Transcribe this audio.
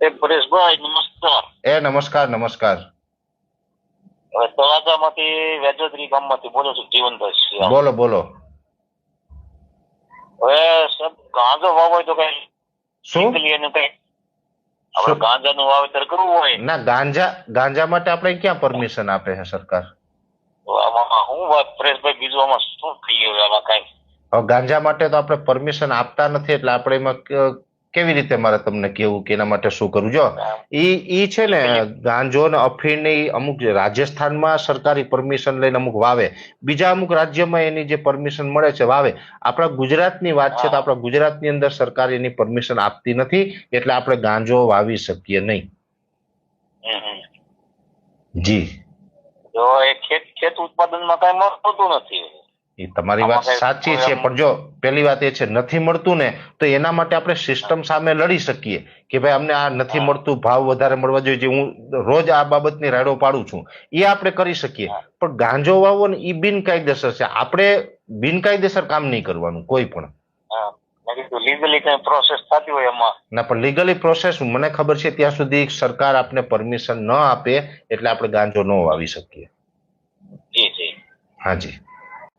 પરેશભાઈ નમસ્કાર. નમસ્કાર નમસ્કાર. હવે તળાજામાંથી વેજોદરી ગામમાંથી બોલું છું, જીવનભાઈ. બોલો બોલો. હવે સાહેબ ગાંજો વાવો તો કઈ શું એનું કઈ આપણે ગાંજાનું વાવેતર કરવું હોય ના, ગાંજા માટે આપણે ક્યાં પરમિશન આપે છે સરકાર? તો આમાં હું વાત પરેશભાઈ, બીજું આમાં શું થઈ ગયું આમાં કઈ? હવે ગાંજા માટે તો આપણે પરમિશન આપતા નથી, એટલે આપણે એમાં કેવી રીતે મારે તમને કેવું કે એના માટે શું કરવું? જો ઈ છે ને, ગાંજો ને અફીણ ને અમુક રાજસ્થાનમાં સરકારી પરમિશન લઈને અમુક વાવે, બીજા અમુક રાજ્યમાં એની જે પરમિશન મળે છે વાવે. આપણા ગુજરાતની વાત છે તો આપણા ગુજરાતની અંદર સરકાર એની પરમિશન આપતી નથી, એટલે આપણે ગાંજો વાવી શકીએ નહીં. જી, જો એ ખેત ઉત્પાદનમાં કઈ મળતું નથી. એ તમારી વાત સાચી છે, પણ જો પેલી વાત એ છે નથી મળતું ને, તો એના માટે આપણે સિસ્ટમ સામે લડી શકીએ કે ભાઈ અમને આ નથી મળતું, ભાવ વધારે મળવા જોઈએ. હું રોજ આ બાબતની રાડો પાડું છું, એ આપણે કરી શકીએ. પણ ગાંજો વાવો ને એ બિનકાયદેસર છે, આપણે બિનકાયદેસર કામ નહીં કરવાનું કોઈ પણ. લીગલી કઈ પ્રોસેસ થતી હોય એમાં ના, પણ લીગલી પ્રોસેસ મને ખબર છે ત્યાં સુધી સરકાર આપને પરમિશન ન આપે એટલે આપણે ગાંજો ન વાવી શકીએ. જી જી. હાજી.